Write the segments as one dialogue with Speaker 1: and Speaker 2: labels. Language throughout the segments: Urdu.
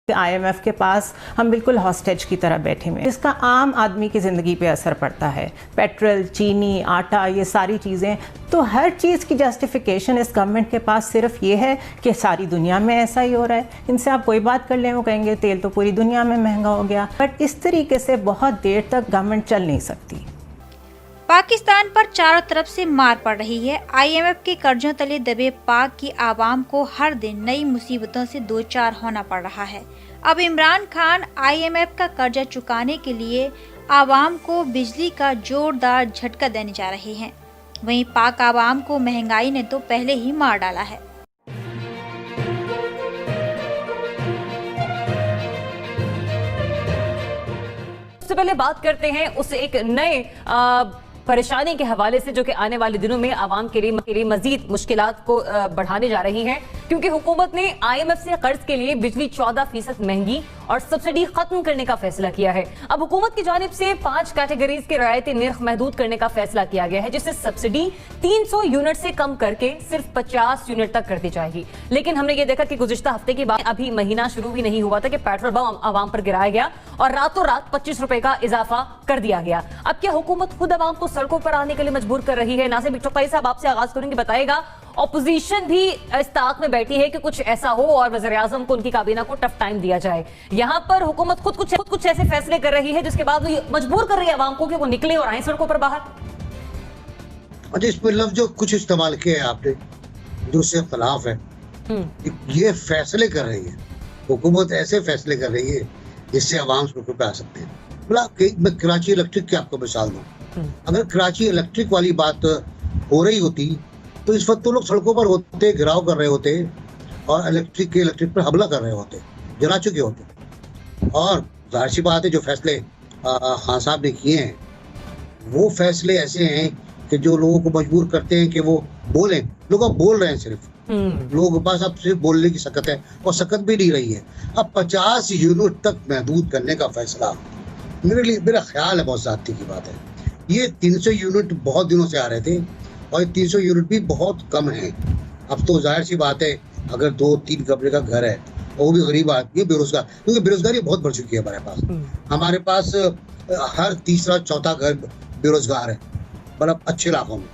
Speaker 1: IMF کے پاس ہم بالکل ہاسٹیج کی طرح بیٹھے ہوئے ہیں، اس کا عام آدمی کی زندگی پہ اثر پڑتا ہے. پیٹرول، چینی، آٹا، یہ ساری چیزیں. تو ہر چیز کی جسٹیفیکیشن اس گورنمنٹ کے پاس صرف یہ ہے کہ ساری دنیا میں ایسا ہی ہو رہا ہے. ان سے آپ کوئی بات کر لیں وہ کہیں گے تیل تو پوری دنیا میں مہنگا ہو گیا. بٹ اس طریقے سے بہت دیر تک گورنمنٹ چل نہیں سکتی.
Speaker 2: پاکستان پر چاروں طرف سے مار پڑ رہی ہے. IMF کے قرضوں تلے دبے پاک کی عوام کو ہر دن نئی مصیبتوں سے دوچار ہونا پڑ رہا ہے. اب عمران خان IMF کا قرضہ چکانے کے لیے عوام کو بجلی کا زوردار جھٹکا دینے جا رہے ہیں. وہیں پاک عوام کو مہنگائی نے تو پہلے ہی مار ڈالا ہے.
Speaker 3: سب سے پہلے بات کرتے ہیں اس ایک نئے پریشانی کے حوالے سے جو کہ آنے والے دنوں میں عوام کے لیے مزید مشکلات کو بڑھانے جا رہی ہیں، کیونکہ حکومت نے IMF سے قرض کے لیے بجلی 14% مہنگی اور سبسڈی ختم کرنے کا فیصلہ کیا ہے. اب حکومت کی جانب سے 5 کیٹیگریز کے رعایتی نرخ محدود کرنے کا فیصلہ کیا گیا ہے، جس سے سبسڈی 300 یونٹ سے کم کر کے صرف 50 یونٹ تک کر دی جائے گی. لیکن ہم نے یہ دیکھا کہ گزشتہ ہفتے کے بعد ابھی مہینہ شروع بھی نہیں ہوا تھا کہ پیٹرول بم عوام پر گرایا گیا اور راتوں رات 25 روپے کا اضافہ کر دیا گیا. اب کیا حکومت خود عوام کو سڑکوں پر آنے کے لیے مجبور کر رہی ہے؟ ناصر بٹوقائی صاحب آپ سے آغاز کریں گے. بتائے گا اپوزیشن بھی اس طاق میں بیٹھی ہے کہ کچھ ایسا ہو اور وزیراعظم کو ان کی کابینہ کو ٹف ٹائم دیا جائے. یہاں پر حکومت خود کچھ ایسے فیصلے کر رہی ہے جس کے بعد وہ مجبور کر رہی ہے عوام کو کہ وہ نکلے اور آئیں سڑکوں پر باہر.
Speaker 4: اچھا، اس میں لفظ جو کچھ استعمال کیا ہے آپ نے جو اس سے خلاف ہے، یہ فیصلے کر رہی ہے حکومت، ایسے فیصلے کر رہی ہے جس سے عوام سڑکوں پہ آ سکتے ہیں. میں کراچی الیکٹرک کی آپ کو مثال دوں. اگر کراچی الیکٹرک والی بات ہو رہی ہوتی تو اس وقت تو لوگ سڑکوں پر ہوتے، گھراؤ کر رہے ہوتے اور الیکٹرک پر حملہ کر رہے ہوتے، جلا چکے ہوتے. اور ظاہر سی بات ہے جو فیصلے خان صاحب نے کیے ہیں وہ فیصلے ایسے ہیں کہ جو لوگوں کو مجبور کرتے ہیں کہ وہ بولیں. لوگ اب بول رہے ہیں، صرف لوگوں کے پاس اب صرف بولنے کی سکت ہے اور سکت بھی نہیں رہی ہے. اب 50 یونٹ تک محدود کرنے کا فیصلہ میرا خیال ہے بہت زیادتی کی بات ہے. یہ 300 یونٹ بہت دنوں سے آ رہے تھے اور یہ 300 یونٹ بھی بہت کم ہیں. اب تو ظاہر سی بات ہے اگر 2-3 کمرے کا گھر ہے اور وہ بھی غریب آدمی ہے، بے روزگار، کیونکہ بے روزگاری بہت بڑھ چکی ہے ہمارے پاس ہر تیسرا چوتھا گھر بے روزگار ہے، مطلب اچھے علاقوں میں.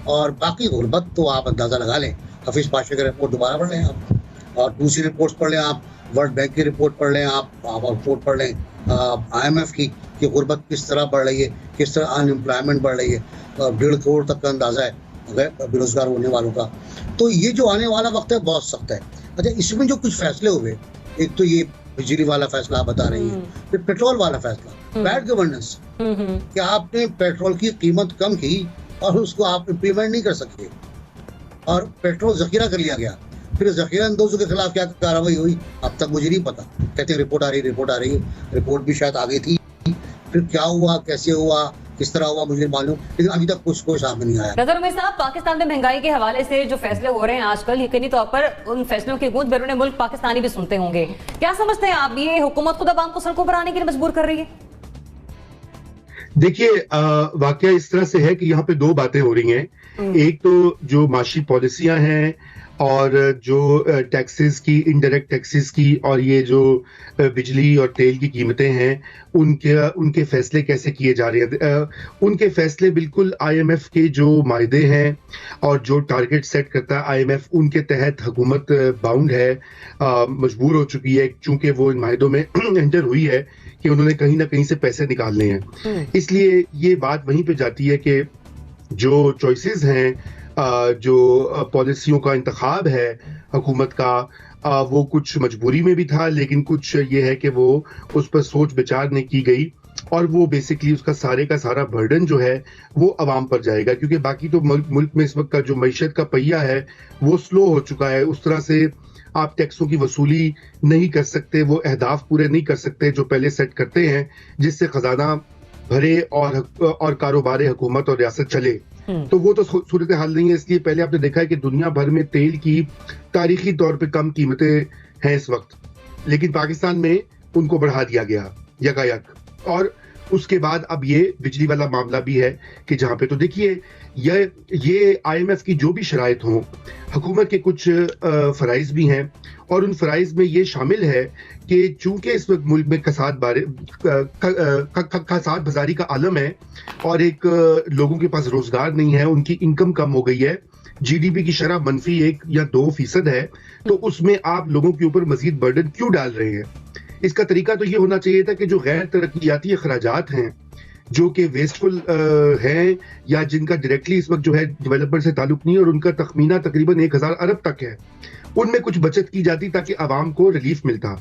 Speaker 4: اور باقی غربت تو آپ اندازہ لگا لیں. حفیظ پاشا کی رپورٹ دوبارہ پڑھ لیں آپ، اور دوسری رپورٹس پڑھ لیں آپ، ورلڈ بینک کی رپورٹ پڑھ لیں آپ رپورٹ پڑھ لیں IMF کی کہ غربت کس طرح بڑھ رہی ہے، کس طرح ان امپلائمنٹ بڑھ رہی ہے. 1.5 کروڑ تک کا اندازہ ہے بے روزگار ہونے والوں کا. تو یہ جو آنے والا وقت ہے بہت سخت ہے. اچھا، اس میں جو کچھ فیصلے ہوئے، ایک تو یہ بجلی والا فیصلہ آپ بتا رہی ہیں، پھر پیٹرول والا فیصلہ، بیڈ گورننس، کہ آپ نے پیٹرول کی قیمت کم کی اور اس کو آپ امپلیمنٹ نہیں کر سکتے اور پیٹرول ذخیرہ کر لیا گیا. پھر ذخیرہ اندوزوں کے خلاف کیا کارروائی ہوئی اب تک مجھے نہیں پتا. کہتے ہیں رپورٹ آ رہی ہے، رپورٹ بھی شاید آ گئی تھی، پھر کیا ہوا، کیسے ہوا، کس طرح ہوا مجھے معلوم، لیکن ابھی تک کوئی سامنے نہیں آیا.
Speaker 3: نظر امید صاحب، پاکستان میں مہنگائی کے حوالے سے جو فیصلے ہو رہے ہیں آج کل، یقینی طور پر ان فیصلوں کی گونج بیرون ملک پاکستانی بھی سنتے ہوں گے. کیا سمجھتے ہیں آپ، یہ حکومت خود عوام کو سڑکوں پر آنے کے لیے مجبور کر رہی ہے؟
Speaker 5: دیکھیے، واقعہ اس طرح سے ہے کہ یہاں پہ 2 باتیں ہو رہی ہیں. ایک تو جو معاشی پالیسیاں ہیں اور جو ٹیکسز کی، انڈائریکٹ ٹیکسز کی، اور یہ جو بجلی اور تیل کی قیمتیں ہیں ان کے فیصلے کیسے کیے جا رہے ہیں. ان کے فیصلے بالکل IMF کے جو معاہدے ہیں اور جو ٹارگٹ سیٹ کرتا ہے IMF، ان کے تحت حکومت باؤنڈ ہے، مجبور ہو چکی ہے، چونکہ وہ ان معاہدوں میں انٹر ہوئی ہے کہ انہوں نے کہیں نہ کہیں سے پیسے نکالنے ہیں. اس لیے یہ بات وہیں پہ جاتی ہے کہ جو چوائسز ہیں، جو پالیسیوں کا انتخاب ہے حکومت کا، وہ کچھ مجبوری میں بھی تھا، لیکن کچھ یہ ہے کہ وہ اس پر سوچ بچار نہیں کی گئی اور وہ بیسکلی اس کا سارا برڈن جو ہے وہ عوام پر جائے گا. کیونکہ باقی تو ملک میں اس وقت کا جو معیشت کا پہیہ ہے وہ سلو ہو چکا ہے. اس طرح سے آپ ٹیکسوں کی وصولی نہیں کر سکتے، وہ اہداف پورے نہیں کر سکتے جو پہلے سیٹ کرتے ہیں جس سے خزانہ بھرے اور کاروبار حکومت اور ریاست چلے. تو وہ تو صورتحال نہیں ہے. اس لیے پہلے آپ نے دیکھا ہے کہ دنیا بھر میں تیل کی تاریخی طور پہ کم قیمتیں ہیں اس وقت، لیکن پاکستان میں ان کو بڑھا دیا گیا یکایک. اور اس کے بعد اب یہ بجلی والا معاملہ بھی ہے کہ جہاں پہ تو دیکھیے یہ IMF کی جو بھی شرائط ہوں، حکومت کے کچھ فرائض بھی ہیں، اور ان فرائض میں یہ شامل ہے کہ چونکہ اس وقت ملک میں کساد بازاری کا عالم ہے اور ایک لوگوں کے پاس روزگار نہیں ہے، ان کی انکم کم ہو گئی ہے، GDP کی شرح -1 یا 2% ہے، تو اس میں آپ لوگوں کے اوپر مزید برڈن کیوں ڈال رہے ہیں؟ اس کا طریقہ تو یہ ہونا چاہیے تھا کہ جو غیر ترقیاتی اخراجات ہیں، جو کہ ویسٹفل ہیں یا جن کا ڈائریکٹلی اس وقت جو ہے ڈیولپر سے تعلق نہیں اور ان کا تخمینہ تقریباً 1000 ارب تک ہے، ان میں کچھ بچت کی جاتی تاکہ عوام کو ریلیف ملتا،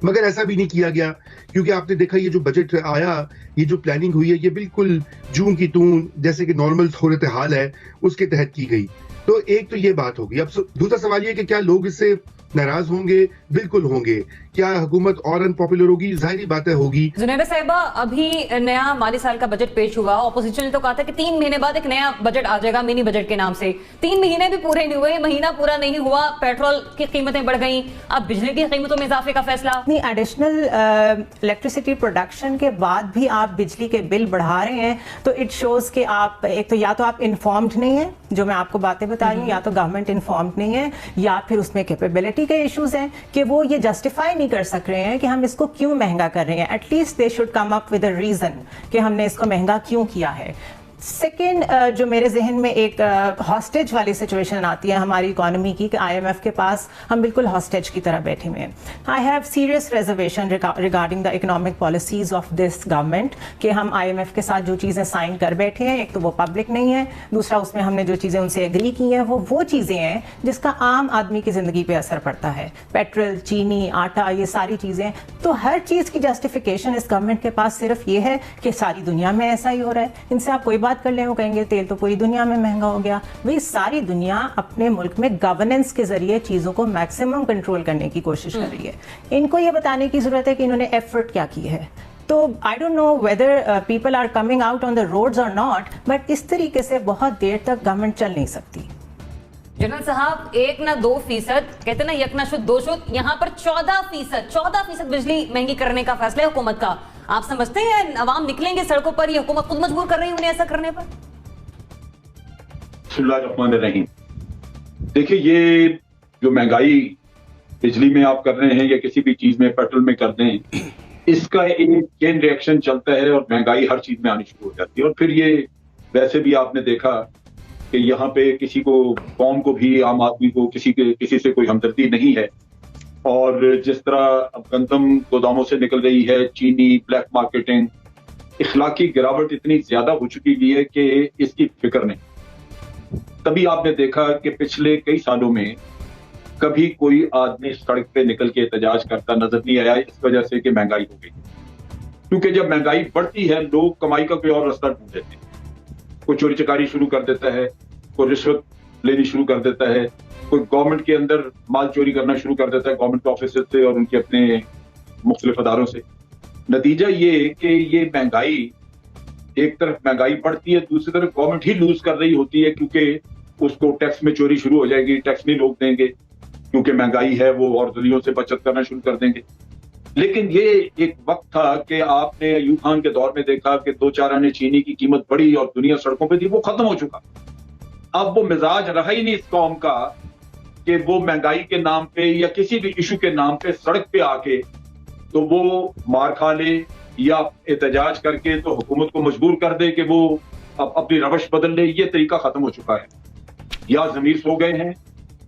Speaker 5: مگر ایسا بھی نہیں کیا گیا، کیونکہ آپ نے دیکھا یہ جو بجٹ آیا، یہ جو پلاننگ ہوئی ہے، یہ بالکل جون کی تون جیسے کہ نارمل صورتحال ہے اس کے تحت کی گئی۔ تو ایک تو یہ بات ہوگی۔ اب دوسرا سوال یہ کہ کیا لوگ اس سے ناراض ہوں گے؟ بالکل ہوں گے۔ کیا حکومت اور ان پاپولر ہوگی؟ ظاہری باتیں ہوگی۔
Speaker 3: زنیبہ صاحبہ، ابھی نیا مالی سال کا بجٹ پیش ہوا، اپوزیشن نے تو کہا تھا کہ 3 مہینے بعد ایک نیا بجٹ آ جائے گا منی بجٹ کے نام سے۔ 3 مہینے بھی پورے نہیں ہوئے، مہینہ پورا نہیں ہوا، پیٹرول کی قیمتیں بڑھ گئیں، اب بجلی کی قیمتوں میں اضافے کا فیصلہ۔
Speaker 1: ایڈیشنل الیکٹریسٹی پروڈکشن کے بعد بھی آپ بجلی کے بل بڑھا رہے ہیں، تو اٹ شوز کہ آپ ایک تو یا تو آپ انفارمڈ نہیں ہیں، جو میں آپ کو باتیں بتا رہی ہوں، یا تو گورنمنٹ انفارمڈ نہیں ہے، یا پھر اس میں کیپیبلٹی کے ایشوز ہیں کہ وہ یہ جسٹیفائی نہیں کر سک رہے ہیں کہ ہم اس کو کیوں مہنگا کر رہے ہیں۔ At least they should come up with a reason کہ ہم نے اس کو مہنگا کیوں کیا ہے۔ سیکنڈ، جو میرے ذہن میں ایک ہاسٹیج والی سچویشن آتی ہے ہماری اکانومی کی کہ IMF کے پاس ہم بالکل ہاسٹیج کی طرح بیٹھے ہوئے ہیں۔ I have serious reservation regarding the economic policies of this government کہ ہم IMF کے ساتھ جو چیزیں سائن کر بیٹھے ہیں، ایک تو وہ پبلک نہیں ہے، دوسرا اس میں ہم نے جو چیزیں ان سے ایگری کی ہیں وہ چیزیں ہیں جس کا عام آدمی کی زندگی پہ اثر پڑتا ہے۔ پیٹرول، چینی، آٹا، یہ ساری چیزیں، تو ہر چیز کی جسٹیفیکیشن اس گورنمنٹ کے پاس صرف یہ ہے کہ ساری دنیا میں ایسا ہی ہو رہا ہے۔ ان سے آپ کوئی بات کر لیں، وہ کہیں گے تیل تو پوری دنیا میں مہنگا ہو گیا۔ بھئی ساری دنیا اپنے ملک میں گورننس کے ذریعے چیزوں کو میکسیمم کنٹرول کرنے کی کوشش کر رہی ہے۔ ان کو یہ بتانے کی ضرورت ہے کہ انہوں نے ایفرٹ کیا کی ہے۔ تو I don't know whether people are coming out on the roads or not, but اس طریقے سے بہت دیر تک گورنمنٹ چل نہیں سکتی۔
Speaker 3: جنرل صاحب، 1 نہ 2%، کہتے نا یک نہ شد دو شد، یہاں پر 14% بجلی مہنگی کرنے کا فیصلہ ہے حکومت کا۔ آپ سمجھتے ہیں عوام نکلیں گے سڑکوں پر، یہ حکومت خود مجبور کر رہی ہے انہیں ایسا کرنے پر؟
Speaker 6: بسم اللہ الرحمن الرحیم۔ دیکھیں، یہ جو مہنگائی بجلی میں آپ کر رہے ہیں یا کسی بھی چیز میں، پیٹرول میں کر دیں، اس کا ایک چین ری ایکشن چلتا ہے اور مہنگائی ہر چیز میں آنی شروع ہو جاتی ہے۔ اور پھر یہ ویسے بھی آپ نے دیکھا کہ یہاں پہ کسی کو، قوم کو بھی، عام آدمی کو کسی سے کوئی ہمدردی نہیں ہے۔ اور جس طرح اب گندم گوداموں سے نکل رہی ہے، چینی، بلیک مارکیٹنگ، اخلاقی گراوٹ اتنی زیادہ ہو چکی ہے کہ اس کی فکر نہیں۔ تبھی آپ نے دیکھا کہ پچھلے کئی سالوں میں کبھی کوئی آدمی سڑک پہ نکل کے احتجاج کرتا نظر نہیں آیا، اس وجہ سے کہ مہنگائی ہو گئی۔ کیونکہ جب مہنگائی بڑھتی ہے، لوگ کمائی کا کوئی اور رستہ ڈھونڈ لیتے ہیں۔ کوئی چوری چکاری شروع کر دیتا ہے، کوئی رشوت لینی شروع کر دیتا ہے، کوئی گورنمنٹ کے اندر مال چوری کرنا شروع کر دیتا ہے، گورنمنٹ آفیسر سے اور ان کے اپنے مختلف اداروں سے۔ نتیجہ یہ کہ یہ مہنگائی، ایک طرف مہنگائی بڑھتی ہے، دوسری طرف گورنمنٹ ہی لوز کر رہی ہوتی ہے، کیونکہ اس کو ٹیکس میں چوری شروع ہو جائے گی، ٹیکس نہیں لوگ دیں گے کیونکہ مہنگائی ہے، وہ اور دلیوں سے بچت کرنا شروع کر دیں گے۔ لیکن یہ ایک وقت تھا کہ آپ نے ایوب خان کے دور میں دیکھا کہ 2-4 آنے چینی کی قیمت بڑھی اور دنیا سڑکوں پہ تھی، وہ ختم ہو چکا۔ اب وہ مزاج رہا ہی نہیں اس قوم کا کہ وہ مہنگائی کے نام پہ یا کسی بھی ایشو کے نام پہ سڑک پہ آ کے تو وہ مار کھا لے یا احتجاج کر کے تو حکومت کو مجبور کر دے کہ وہ اپنی روش بدل لے۔ یہ طریقہ ختم ہو چکا ہے۔ یا ضمیر سو گئے ہیں،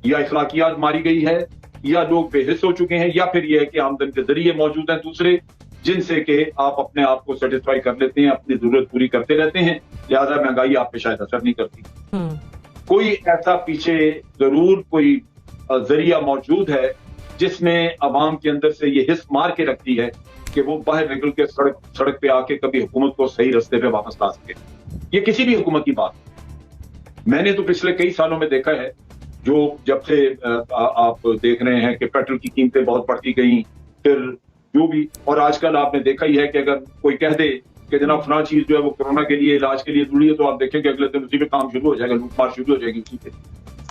Speaker 6: یا اخلاقیات ماری گئی ہے، یا لوگ بے حس ہو چکے ہیں، یا پھر یہ ہے کہ آمدن کے ذریعے موجود ہیں دوسرے جن سے کہ آپ اپنے آپ کو سیٹسفائی کر لیتے ہیں، اپنی ضرورت پوری کرتے رہتے ہیں، لہٰذا مہنگائی آپ پہ شاید اثر نہیں کرتی۔ کوئی ایسا پیچھے ضرور کوئی ذریعہ موجود ہے جس نے عوام کے اندر سے یہ حس مار کے رکھتی ہے کہ وہ باہر نکل کے سڑک پہ آ کے کبھی حکومت کو صحیح رستے پہ واپس لا سکے۔ یہ کسی بھی حکومت کی بات، میں نے تو پچھلے کئی سالوں میں دیکھا ہے، جو جب سے آپ دیکھ رہے ہیں کہ پیٹرول کی قیمتیں بہت بڑھتی گئیں، پھر جو بھی، اور آج کل آپ نے دیکھا ہی ہے کہ اگر کوئی کہہ دے کہ جناب فلاں چیز جو ہے وہ کورونا کے لیے، علاج کے لیے ضروری ہے، تو آپ دیکھیں کہ اگلے دن اسی پہ کام شروع ہو جائے گا، لوٹ مار شروع ہو جائے گی اسی پہ۔